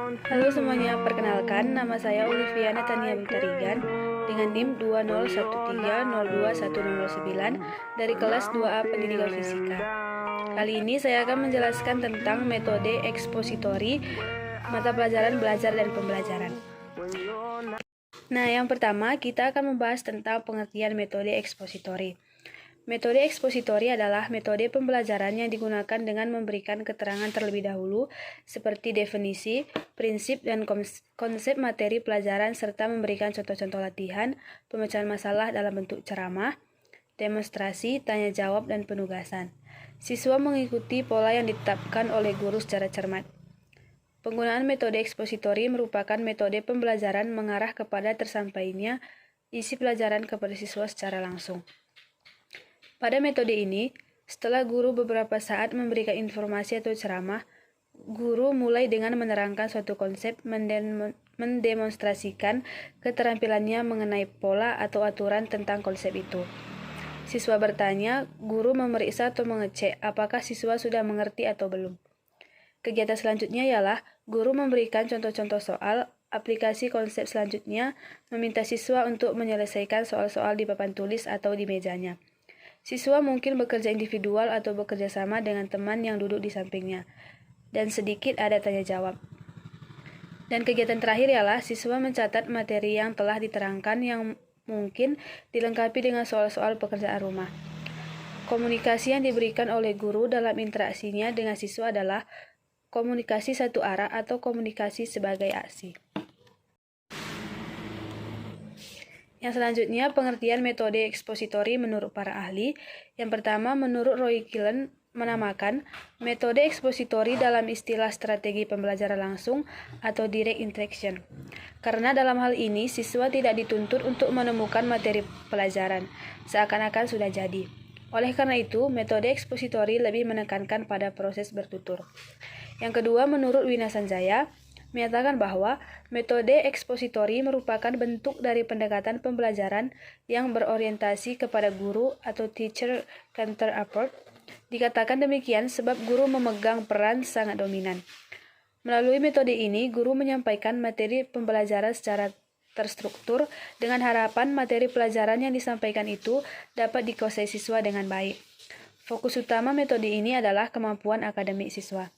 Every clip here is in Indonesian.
Halo semuanya, perkenalkan nama saya Oliviana Tania Bintarigan dengan NIM 201302109 dari kelas 2A Pendidikan Fisika. Kali ini saya akan menjelaskan tentang metode ekspositori mata pelajaran belajar dan pembelajaran. Nah, yang pertama kita akan membahas tentang pengertian metode ekspositori. Metode ekspositori adalah metode pembelajaran yang digunakan dengan memberikan keterangan terlebih dahulu seperti definisi, prinsip, dan konsep materi pelajaran serta memberikan contoh-contoh latihan, pemecahan masalah dalam bentuk ceramah, demonstrasi, tanya jawab, dan penugasan. Siswa mengikuti pola yang ditetapkan oleh guru secara cermat. Penggunaan metode ekspositori merupakan metode pembelajaran mengarah kepada tersampainya isi pelajaran kepada siswa secara langsung. Pada metode ini, setelah guru beberapa saat memberikan informasi atau ceramah, guru mulai dengan menerangkan suatu konsep, mendemonstrasikan keterampilannya mengenai pola atau aturan tentang konsep itu. Siswa bertanya, guru memeriksa atau mengecek apakah siswa sudah mengerti atau belum. Kegiatan selanjutnya ialah guru memberikan contoh-contoh soal, aplikasi konsep selanjutnya meminta siswa untuk menyelesaikan soal-soal di papan tulis atau di mejanya. Siswa mungkin bekerja individual atau bekerja sama dengan teman yang duduk di sampingnya, dan sedikit ada tanya jawab. Dan kegiatan terakhir ialah siswa mencatat materi yang telah diterangkan yang mungkin dilengkapi dengan soal-soal pekerjaan rumah. Komunikasi yang diberikan oleh guru dalam interaksinya dengan siswa adalah komunikasi satu arah atau komunikasi sebagai aksi. Yang selanjutnya, pengertian metode ekspositori menurut para ahli. Yang pertama, menurut Roy Killen menamakan metode ekspositori dalam istilah strategi pembelajaran langsung atau direct interaction. Karena dalam hal ini, siswa tidak dituntut untuk menemukan materi pelajaran, seakan-akan sudah jadi. Oleh karena itu, metode ekspositori lebih menekankan pada proses bertutur. Yang kedua, menurut Wina Sanjaya, menyatakan bahwa metode ekspositori merupakan bentuk dari pendekatan pembelajaran yang berorientasi kepada guru atau teacher-centered approach. Dikatakan demikian sebab guru memegang peran sangat dominan. Melalui metode ini, guru menyampaikan materi pembelajaran secara terstruktur dengan harapan materi pelajaran yang disampaikan itu dapat dikuasai siswa dengan baik. Fokus utama metode ini adalah kemampuan akademik siswa.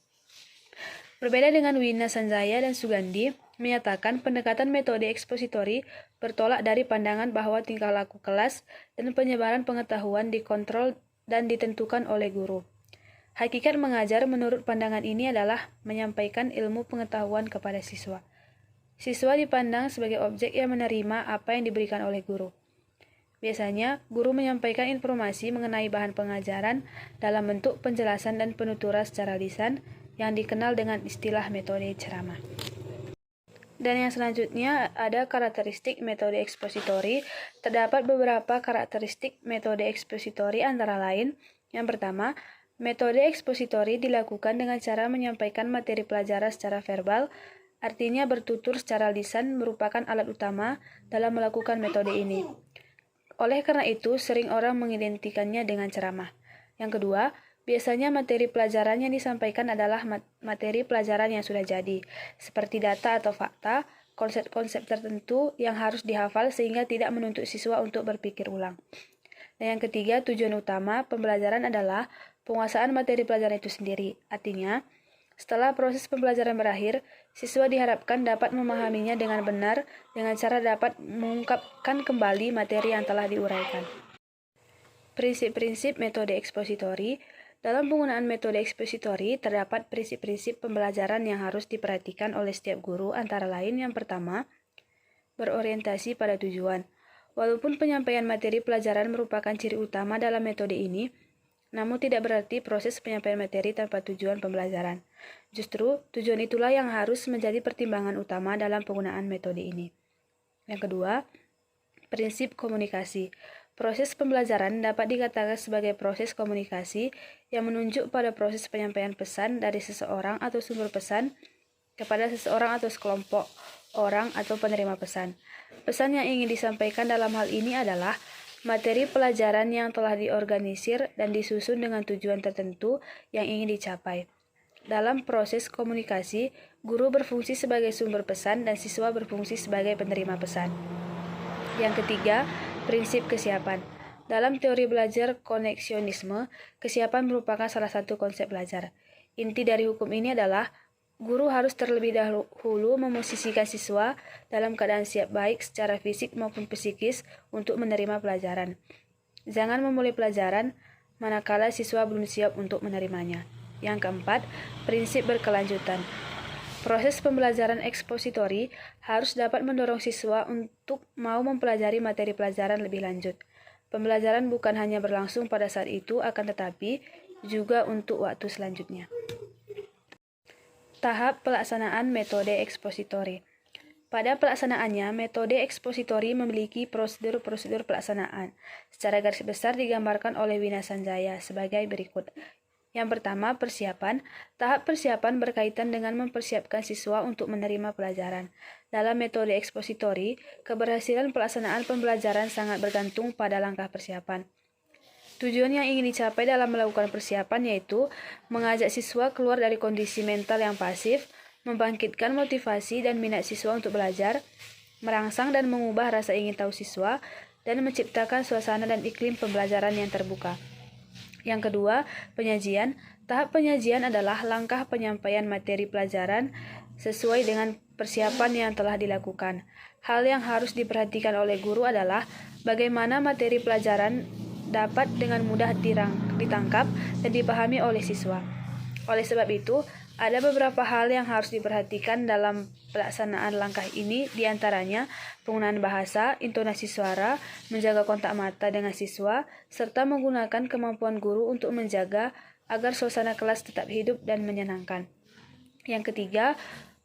Berbeda dengan Wina Sanjaya dan Sugandi, menyatakan pendekatan metode ekspositori bertolak dari pandangan bahwa tingkah laku kelas dan penyebaran pengetahuan dikontrol dan ditentukan oleh guru. Hakikat mengajar menurut pandangan ini adalah menyampaikan ilmu pengetahuan kepada siswa. Siswa dipandang sebagai objek yang menerima apa yang diberikan oleh guru. Biasanya, guru menyampaikan informasi mengenai bahan pengajaran dalam bentuk penjelasan dan penuturan secara lisan, yang dikenal dengan istilah metode ceramah. Dan yang selanjutnya ada karakteristik metode ekspositori. Terdapat beberapa karakteristik metode ekspositori antara lain. Yang pertama, metode ekspositori dilakukan dengan cara menyampaikan materi pelajaran secara verbal, artinya bertutur secara lisan merupakan alat utama dalam melakukan metode ini. Oleh karena itu, sering orang mengidentikannya dengan ceramah. Yang kedua, biasanya materi pelajaran yang disampaikan adalah materi pelajaran yang sudah jadi, seperti data atau fakta, konsep-konsep tertentu yang harus dihafal sehingga tidak menuntut siswa untuk berpikir ulang. Dan yang ketiga, tujuan utama pembelajaran adalah penguasaan materi pelajaran itu sendiri. Artinya, setelah proses pembelajaran berakhir, siswa diharapkan dapat memahaminya dengan benar dengan cara dapat mengungkapkan kembali materi yang telah diuraikan. Prinsip-prinsip metode ekspositori. Dalam penggunaan metode ekspositori, terdapat prinsip-prinsip pembelajaran yang harus diperhatikan oleh setiap guru, antara lain yang pertama, berorientasi pada tujuan. Walaupun penyampaian materi pelajaran merupakan ciri utama dalam metode ini, namun tidak berarti proses penyampaian materi tanpa tujuan pembelajaran. Justru, tujuan itulah yang harus menjadi pertimbangan utama dalam penggunaan metode ini. Yang kedua, prinsip komunikasi. Proses pembelajaran dapat dikatakan sebagai proses komunikasi yang menunjuk pada proses penyampaian pesan dari seseorang atau sumber pesan kepada seseorang atau sekelompok orang atau penerima pesan. Pesan yang ingin disampaikan dalam hal ini adalah materi pelajaran yang telah diorganisir dan disusun dengan tujuan tertentu yang ingin dicapai. Dalam proses komunikasi, Guru berfungsi sebagai sumber pesan dan siswa berfungsi sebagai penerima pesan. Yang ketiga, prinsip kesiapan. Dalam teori belajar koneksionisme, kesiapan merupakan salah satu konsep belajar. Inti dari hukum ini adalah guru harus terlebih dahulu memosisikan siswa dalam keadaan siap baik secara fisik maupun psikis untuk menerima pelajaran. Jangan memulai pelajaran manakala siswa belum siap untuk menerimanya. Yang keempat, prinsip berkelanjutan. Proses pembelajaran ekspositori harus dapat mendorong siswa untuk mau mempelajari materi pelajaran lebih lanjut. Pembelajaran bukan hanya berlangsung pada saat itu, akan tetapi juga untuk waktu selanjutnya. Tahap pelaksanaan metode ekspositori. Pada pelaksanaannya, metode ekspositori memiliki prosedur-prosedur pelaksanaan. Secara garis besar digambarkan oleh Wina Sanjaya sebagai berikut. Yang pertama, persiapan. Tahap persiapan berkaitan dengan mempersiapkan siswa untuk menerima pelajaran. Dalam metode ekspositori, keberhasilan pelaksanaan pembelajaran sangat bergantung pada langkah persiapan. Tujuan yang ingin dicapai dalam melakukan persiapan yaitu mengajak siswa keluar dari kondisi mental yang pasif, membangkitkan motivasi dan minat siswa untuk belajar, merangsang dan mengubah rasa ingin tahu siswa, dan menciptakan suasana dan iklim pembelajaran yang terbuka. Yang kedua, penyajian. Tahap penyajian adalah langkah penyampaian materi pelajaran sesuai dengan persiapan yang telah dilakukan. Hal yang harus diperhatikan oleh guru adalah bagaimana materi pelajaran dapat dengan mudah ditangkap dan dipahami oleh siswa. Oleh sebab itu, ada beberapa hal yang harus diperhatikan dalam pelaksanaan langkah ini, diantaranya penggunaan bahasa, intonasi suara, menjaga kontak mata dengan siswa, serta menggunakan kemampuan guru untuk menjaga agar suasana kelas tetap hidup dan menyenangkan. Yang ketiga,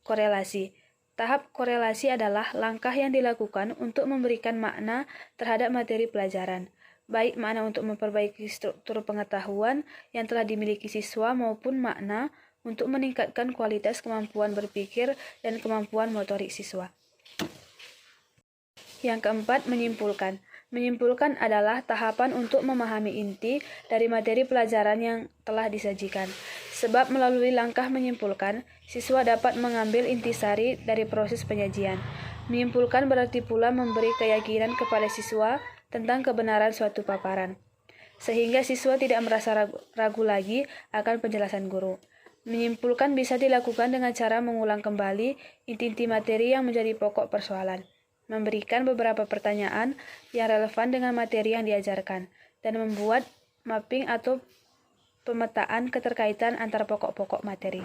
korelasi. Tahap korelasi adalah langkah yang dilakukan untuk memberikan makna terhadap materi pelajaran, baik makna untuk memperbaiki struktur pengetahuan yang telah dimiliki siswa maupun makna untuk meningkatkan kualitas kemampuan berpikir dan kemampuan motorik siswa. Yang keempat, menyimpulkan. Menyimpulkan adalah tahapan untuk memahami inti dari materi pelajaran yang telah disajikan. Sebab melalui langkah menyimpulkan, siswa dapat mengambil intisari dari proses penyajian. Menyimpulkan berarti pula memberi keyakinan kepada siswa tentang kebenaran suatu paparan, sehingga siswa tidak merasa ragu lagi akan penjelasan guru. Menyimpulkan bisa dilakukan dengan cara mengulang kembali inti-inti materi yang menjadi pokok persoalan, memberikan beberapa pertanyaan yang relevan dengan materi yang diajarkan, dan membuat mapping atau pemetaan keterkaitan antar pokok-pokok materi.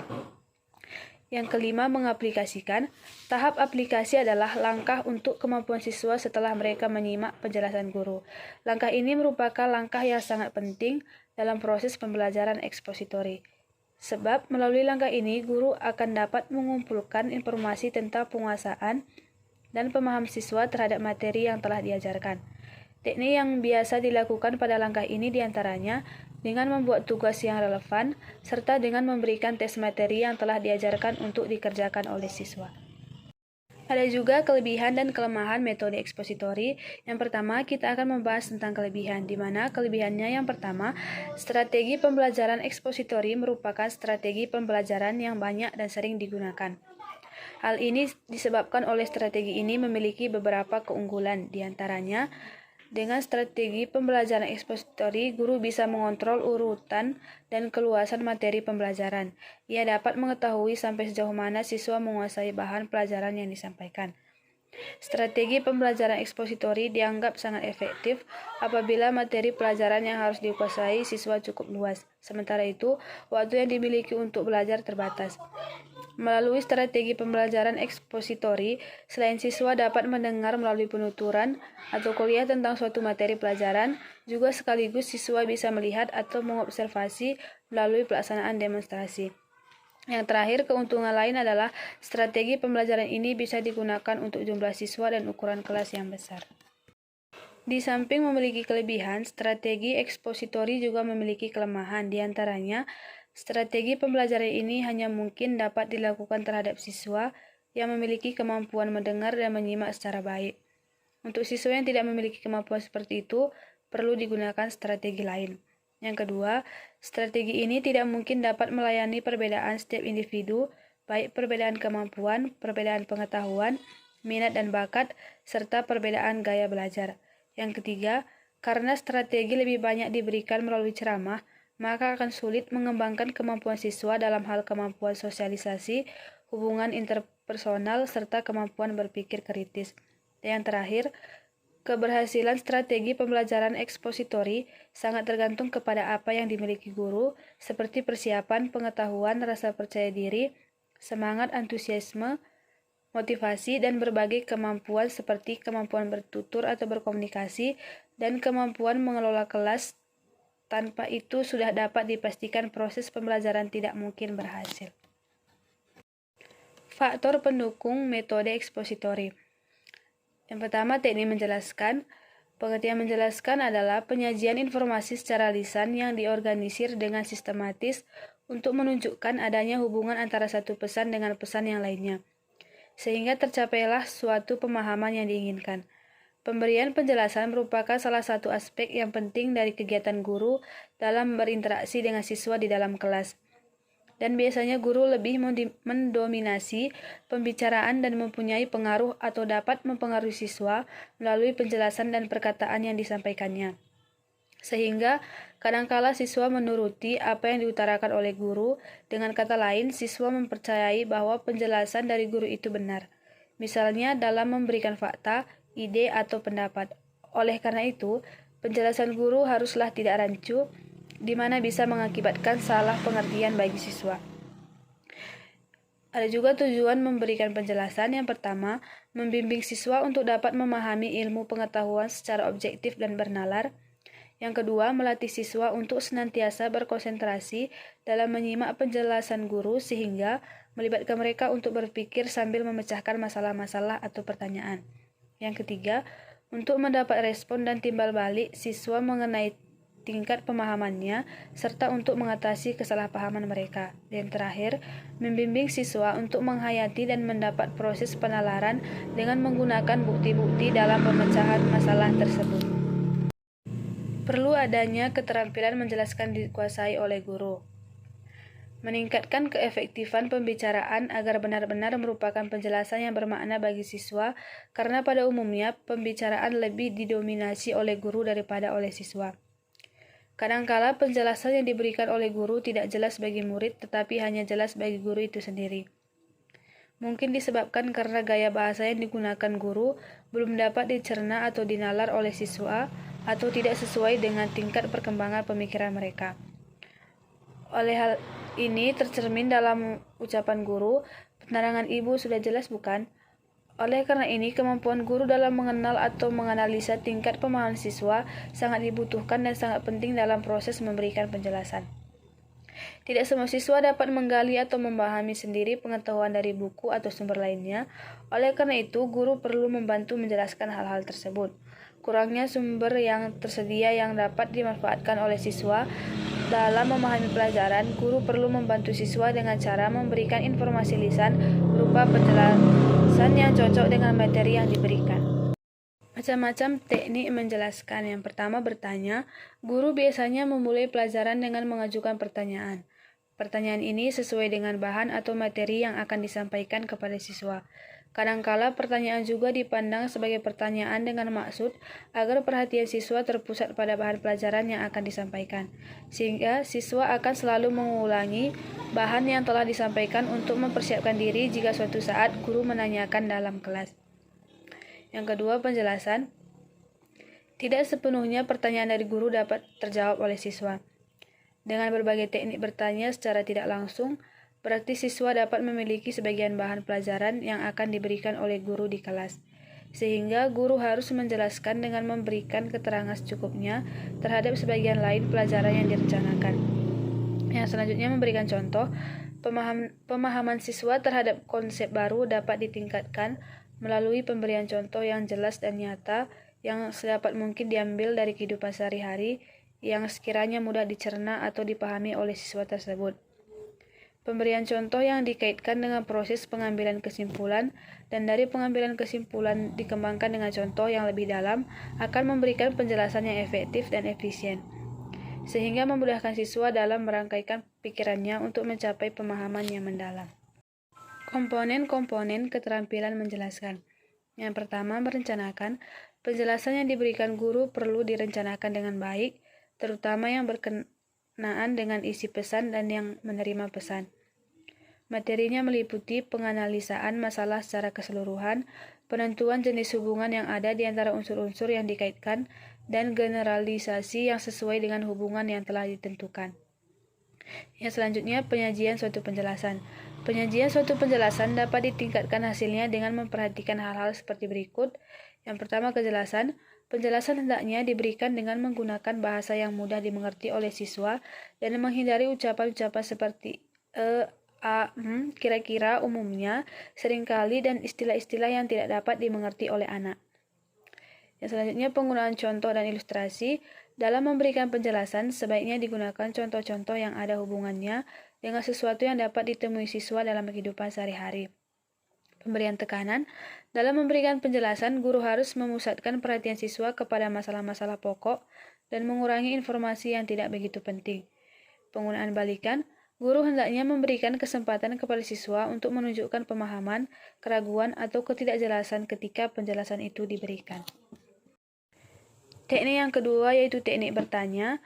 Yang kelima, mengaplikasikan. Tahap aplikasi adalah langkah untuk kemampuan siswa setelah mereka menyimak penjelasan guru. Langkah ini merupakan langkah yang sangat penting dalam proses pembelajaran ekspositori. Sebab melalui langkah ini, guru akan dapat mengumpulkan informasi tentang penguasaan dan pemahaman siswa terhadap materi yang telah diajarkan. Teknik yang biasa dilakukan pada langkah ini diantaranya dengan membuat tugas yang relevan, serta dengan memberikan tes materi yang telah diajarkan untuk dikerjakan oleh siswa. Ada juga kelebihan dan kelemahan metode ekspositori. Yang pertama, kita akan membahas tentang kelebihan, di mana kelebihannya yang pertama, strategi pembelajaran ekspositori merupakan strategi pembelajaran yang banyak dan sering digunakan. Hal ini disebabkan oleh strategi ini memiliki beberapa keunggulan, di antaranya dengan strategi pembelajaran ekspositori, guru bisa mengontrol urutan dan keluasan materi pembelajaran. Ia dapat mengetahui sampai sejauh mana siswa menguasai bahan pelajaran yang disampaikan. Strategi pembelajaran ekspositori dianggap sangat efektif apabila materi pelajaran yang harus dikuasai siswa cukup luas. Sementara itu, waktu yang dimiliki untuk belajar terbatas. Melalui strategi pembelajaran ekspositori, selain siswa dapat mendengar melalui penuturan atau kuliah tentang suatu materi pelajaran, juga sekaligus siswa bisa melihat atau mengobservasi melalui pelaksanaan demonstrasi. Yang terakhir, keuntungan lain adalah strategi pembelajaran ini bisa digunakan untuk jumlah siswa dan ukuran kelas yang besar. Di samping memiliki kelebihan, strategi ekspositori juga memiliki kelemahan, di antaranya strategi pembelajaran ini hanya mungkin dapat dilakukan terhadap siswa yang memiliki kemampuan mendengar dan menyimak secara baik. Untuk siswa yang tidak memiliki kemampuan seperti itu, perlu digunakan strategi lain. Yang kedua, strategi ini tidak mungkin dapat melayani perbedaan setiap individu baik perbedaan kemampuan, perbedaan pengetahuan, minat dan bakat, serta perbedaan gaya belajar. Yang ketiga, karena strategi lebih banyak diberikan melalui ceramah, maka akan sulit mengembangkan kemampuan siswa dalam hal kemampuan sosialisasi, hubungan interpersonal, serta kemampuan berpikir kritis. Dan yang terakhir, keberhasilan strategi pembelajaran ekspositori sangat tergantung kepada apa yang dimiliki guru, seperti persiapan, pengetahuan, rasa percaya diri, semangat, antusiasme, motivasi, dan berbagai kemampuan seperti kemampuan bertutur atau berkomunikasi, dan kemampuan mengelola kelas. Tanpa itu sudah dapat dipastikan proses pembelajaran tidak mungkin berhasil. Faktor pendukung metode ekspositori. Yang pertama, teknik menjelaskan. Pengertian menjelaskan adalah penyajian informasi secara lisan yang diorganisir dengan sistematis untuk menunjukkan adanya hubungan antara satu pesan dengan pesan yang lainnya, sehingga tercapailah suatu pemahaman yang diinginkan. Pemberian penjelasan merupakan salah satu aspek yang penting dari kegiatan guru dalam berinteraksi dengan siswa di dalam kelas. Dan biasanya guru lebih mendominasi pembicaraan dan mempunyai pengaruh atau dapat mempengaruhi siswa melalui penjelasan dan perkataan yang disampaikannya. Sehingga kadangkala siswa menuruti apa yang diutarakan oleh guru, dengan kata lain siswa mempercayai bahwa penjelasan dari guru itu benar. Misalnya dalam memberikan fakta, ide, atau pendapat. Oleh karena itu, penjelasan guru haruslah tidak rancu, di mana bisa mengakibatkan salah pengertian bagi siswa. Ada juga tujuan memberikan penjelasan. Yang pertama, membimbing siswa untuk dapat memahami ilmu pengetahuan secara objektif dan bernalar. Yang kedua, melatih siswa untuk senantiasa berkonsentrasi dalam menyimak penjelasan guru sehingga melibatkan mereka untuk berpikir sambil memecahkan masalah-masalah atau pertanyaan. Yang ketiga, untuk mendapat respon dan timbal balik siswa mengenai tingkat pemahamannya, serta untuk mengatasi kesalahpahaman mereka. Dan terakhir, membimbing siswa untuk menghayati dan mendapat proses penalaran dengan menggunakan bukti-bukti dalam pemecahan masalah tersebut. Perlu adanya keterampilan menjelaskan dikuasai oleh guru. Meningkatkan keefektifan pembicaraan agar benar-benar merupakan penjelasan yang bermakna bagi siswa, karena pada umumnya pembicaraan lebih didominasi oleh guru daripada oleh siswa. Kadangkala penjelasan yang diberikan oleh guru tidak jelas bagi murid, tetapi hanya jelas bagi guru itu sendiri. Mungkin disebabkan karena gaya bahasa yang digunakan guru belum dapat dicerna atau dinalar oleh siswa, atau tidak sesuai dengan tingkat perkembangan pemikiran mereka. Oleh hal ini tercermin dalam ucapan guru, "Penerangan ibu sudah jelas bukan?" Oleh karena ini, kemampuan guru dalam mengenal atau menganalisa tingkat pemahaman siswa sangat dibutuhkan dan sangat penting dalam proses memberikan penjelasan. Tidak semua siswa dapat menggali atau memahami sendiri pengetahuan dari buku atau sumber lainnya. Oleh karena itu, guru perlu membantu menjelaskan hal-hal tersebut. Kurangnya sumber yang tersedia yang dapat dimanfaatkan oleh siswa dalam memahami pelajaran, guru perlu membantu siswa dengan cara memberikan informasi lisan berupa penjelasan yang cocok dengan materi yang diberikan. Macam-macam teknik menjelaskan. Yang pertama, bertanya. Guru biasanya memulai pelajaran dengan mengajukan pertanyaan. Pertanyaan ini sesuai dengan bahan atau materi yang akan disampaikan kepada siswa. Kadangkala pertanyaan juga dipandang sebagai pertanyaan dengan maksud agar perhatian siswa terpusat pada bahan pelajaran yang akan disampaikan, sehingga siswa akan selalu mengulangi bahan yang telah disampaikan untuk mempersiapkan diri jika suatu saat guru menanyakan dalam kelas. Yang kedua, penjelasan. Tidak sepenuhnya pertanyaan dari guru dapat terjawab oleh siswa. Dengan berbagai teknik bertanya secara tidak langsung, berarti siswa dapat memiliki sebagian bahan pelajaran yang akan diberikan oleh guru di kelas, sehingga guru harus menjelaskan dengan memberikan keterangan secukupnya terhadap sebagian lain pelajaran yang direncanakan. Yang selanjutnya, memberikan contoh. Pemahaman siswa terhadap konsep baru dapat ditingkatkan melalui pemberian contoh yang jelas dan nyata yang sedapat mungkin diambil dari kehidupan sehari-hari yang sekiranya mudah dicerna atau dipahami oleh siswa tersebut. Pemberian contoh yang dikaitkan dengan proses pengambilan kesimpulan, dan dari pengambilan kesimpulan dikembangkan dengan contoh yang lebih dalam, akan memberikan penjelasan yang efektif dan efisien, sehingga memudahkan siswa dalam merangkaikan pikirannya untuk mencapai pemahaman yang mendalam. Komponen-komponen keterampilan menjelaskan. Yang pertama, merencanakan. Penjelasan yang diberikan guru perlu direncanakan dengan baik, terutama yang berkenaan dengan isi pesan dan yang menerima pesan. Materinya meliputi penganalisaan masalah secara keseluruhan, penentuan jenis hubungan yang ada di antara unsur-unsur yang dikaitkan, dan generalisasi yang sesuai dengan hubungan yang telah ditentukan. Yang selanjutnya, penyajian suatu penjelasan. Penyajian suatu penjelasan dapat ditingkatkan hasilnya dengan memperhatikan hal-hal seperti berikut. Yang pertama, kejelasan. Penjelasan hendaknya diberikan dengan menggunakan bahasa yang mudah dimengerti oleh siswa dan menghindari ucapan-ucapan seperti kira-kira, umumnya, seringkali, dan istilah-istilah yang tidak dapat dimengerti oleh anak. Yang selanjutnya, penggunaan contoh dan ilustrasi. Dalam memberikan penjelasan, sebaiknya digunakan contoh-contoh yang ada hubungannya dengan sesuatu yang dapat ditemui siswa dalam kehidupan sehari-hari. Pemberian tekanan. Dalam memberikan penjelasan, guru harus memusatkan perhatian siswa kepada masalah-masalah pokok dan mengurangi informasi yang tidak begitu penting. Penggunaan balikan. Guru hendaknya memberikan kesempatan kepada siswa untuk menunjukkan pemahaman, keraguan, atau ketidakjelasan ketika penjelasan itu diberikan. Teknik yang kedua yaitu teknik bertanya,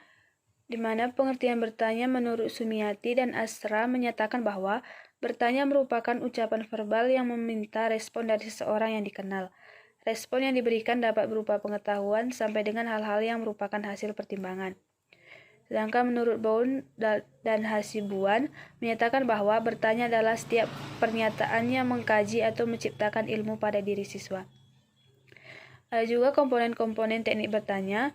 di mana pengertian bertanya menurut Sumiati dan Asra menyatakan bahwa bertanya merupakan ucapan verbal yang meminta respon dari seseorang yang dikenal. Respon yang diberikan dapat berupa pengetahuan sampai dengan hal-hal yang merupakan hasil pertimbangan. Sedangkan menurut Bowen dan Hasibuan menyatakan bahwa bertanya adalah setiap pernyataan yang mengkaji atau menciptakan ilmu pada diri siswa. Ada juga komponen-komponen teknik bertanya.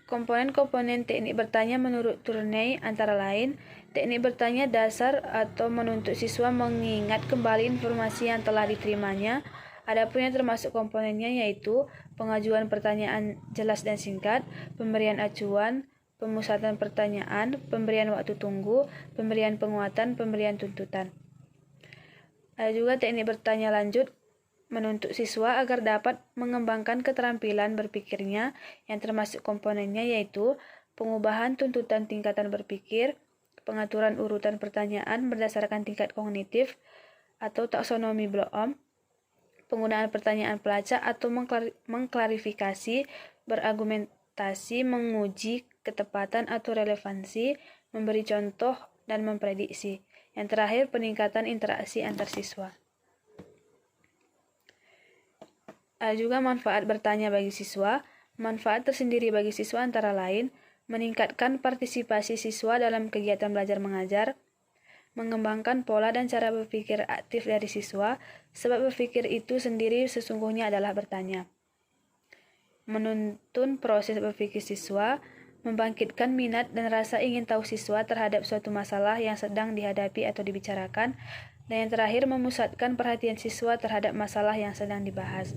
Komponen-komponen teknik bertanya menurut Tournay antara lain, teknik bertanya dasar atau menuntut siswa mengingat kembali informasi yang telah diterimanya. Adapun yang termasuk komponennya yaitu pengajuan pertanyaan jelas dan singkat, pemberian acuan, pemusatan pertanyaan, pemberian waktu tunggu, pemberian penguatan, pemberian tuntutan. Ada juga teknik bertanya lanjut, menuntut siswa agar dapat mengembangkan keterampilan berpikirnya yang termasuk komponennya yaitu pengubahan tuntutan tingkatan berpikir, pengaturan urutan pertanyaan berdasarkan tingkat kognitif atau taksonomi Bloom, penggunaan pertanyaan pelacak atau mengklarifikasi, berargumentasi, menguji ketepatan atau relevansi, memberi contoh, dan memprediksi. Yang terakhir, peningkatan interaksi antar siswa. Ada juga manfaat bertanya bagi siswa. Manfaat tersendiri bagi siswa antara lain, meningkatkan partisipasi siswa dalam kegiatan belajar mengajar, mengembangkan pola dan cara berpikir aktif dari siswa, sebab berpikir itu sendiri sesungguhnya adalah bertanya. Menuntun proses berpikir siswa, membangkitkan minat dan rasa ingin tahu siswa terhadap suatu masalah yang sedang dihadapi atau dibicarakan, dan yang terakhir memusatkan perhatian siswa terhadap masalah yang sedang dibahas.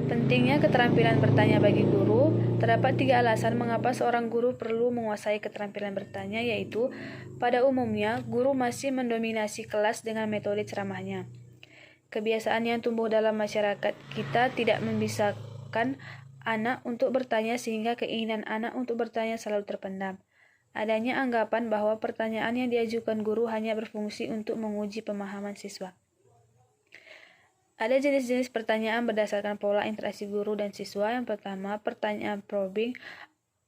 Pentingnya keterampilan bertanya bagi guru. Terdapat 3 alasan mengapa seorang guru perlu menguasai keterampilan bertanya, yaitu pada umumnya guru masih mendominasi kelas dengan metode ceramahnya. Kebiasaan yang tumbuh dalam masyarakat kita tidak membisarkan anak untuk bertanya sehingga keinginan anak untuk bertanya selalu terpendam. Adanya anggapan bahwa pertanyaan yang diajukan guru hanya berfungsi untuk menguji pemahaman siswa. Ada jenis-jenis pertanyaan berdasarkan pola interaksi guru dan siswa. Yang pertama, pertanyaan probing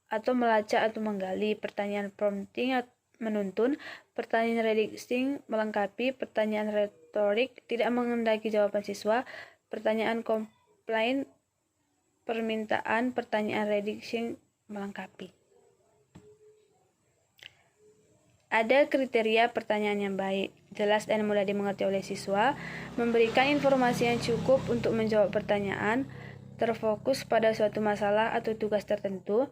atau melacak atau menggali, pertanyaan prompting menuntun, pertanyaan reducing melengkapi, pertanyaan retorik tidak mengendaki jawaban siswa, pertanyaan complaint permintaan, pertanyaan reducing melengkapi. Ada kriteria pertanyaan yang baik, jelas dan mudah dimengerti oleh siswa, memberikan informasi yang cukup untuk menjawab pertanyaan, terfokus pada suatu masalah atau tugas tertentu,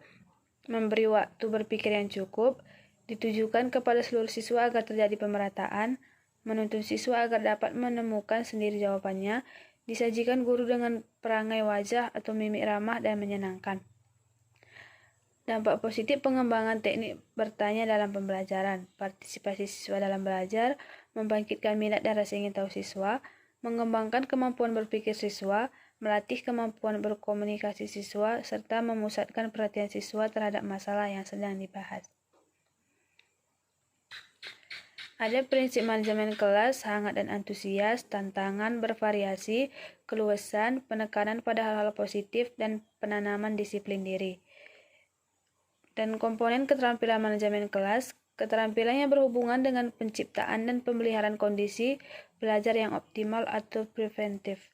memberi waktu berpikir yang cukup, ditujukan kepada seluruh siswa agar terjadi pemerataan, menuntun siswa agar dapat menemukan sendiri jawabannya, disajikan guru dengan perangai wajah atau mimik ramah dan menyenangkan. Dampak positif pengembangan teknik bertanya dalam pembelajaran, partisipasi siswa dalam belajar, membangkitkan minat dan rasa ingin tahu siswa, mengembangkan kemampuan berpikir siswa, melatih kemampuan berkomunikasi siswa, serta memusatkan perhatian siswa terhadap masalah yang sedang dibahas. Ada prinsip manajemen kelas, hangat dan antusias, tantangan bervariasi, keluasan, penekanan pada hal-hal positif, dan penanaman disiplin diri. Dan komponen keterampilan manajemen kelas, keterampilan yang berhubungan dengan penciptaan dan pemeliharaan kondisi belajar yang optimal atau preventif.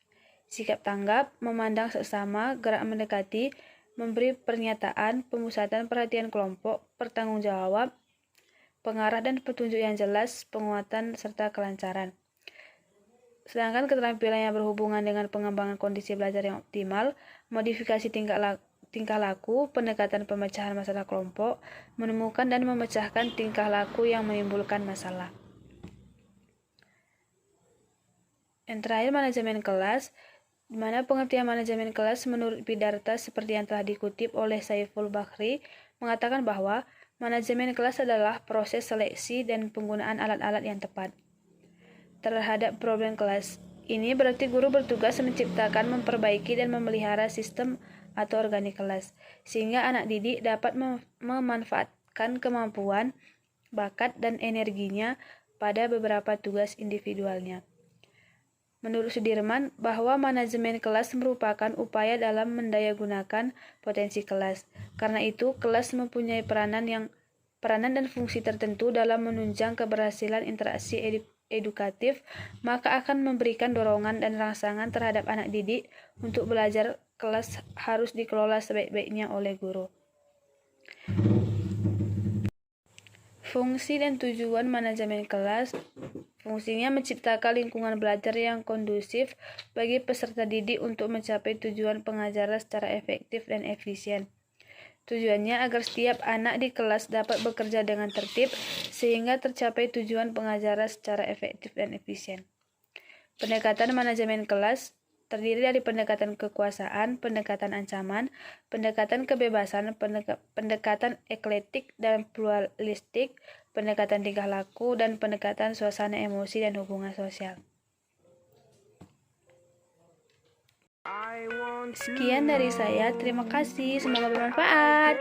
Sikap tanggap, memandang sesama, gerak mendekati, memberi pernyataan, pemusatan perhatian kelompok, bertanggung jawab, pengarah dan petunjuk yang jelas, penguatan, serta kelancaran. Sedangkan keterampilan yang berhubungan dengan pengembangan kondisi belajar yang optimal, modifikasi tingkah laku, pendekatan pemecahan masalah kelompok, menemukan dan memecahkan tingkah laku yang menimbulkan masalah. Yang terakhir, manajemen kelas, di mana pengertian manajemen kelas menurut Bidarta seperti yang telah dikutip oleh Saiful Bakhri, mengatakan bahwa manajemen kelas adalah proses seleksi dan penggunaan alat-alat yang tepat terhadap problem kelas. Ini berarti guru bertugas menciptakan, memperbaiki, dan memelihara sistem atau organik kelas, sehingga anak didik dapat memanfaatkan kemampuan, bakat, dan energinya pada beberapa tugas individualnya. Menurut Sudirman, bahwa manajemen kelas merupakan upaya dalam mendayagunakan potensi kelas. Karena itu, kelas mempunyai peranan dan fungsi tertentu dalam menunjang keberhasilan interaksi edukatif, maka akan memberikan dorongan dan rangsangan terhadap anak didik untuk belajar. Kelas harus dikelola sebaik-baiknya oleh guru. Fungsi dan tujuan manajemen kelas. Fungsinya menciptakan lingkungan belajar yang kondusif bagi peserta didik untuk mencapai tujuan pengajaran secara efektif dan efisien. Tujuannya agar setiap anak di kelas dapat bekerja dengan tertib sehingga tercapai tujuan pengajaran secara efektif dan efisien. Pendekatan manajemen kelas terdiri dari pendekatan kekuasaan, pendekatan ancaman, pendekatan kebebasan, pendekatan eklektik dan pluralistik, pendekatan tingkah laku, dan pendekatan suasana emosi dan hubungan sosial. Sekian dari saya, terima kasih, semoga bermanfaat.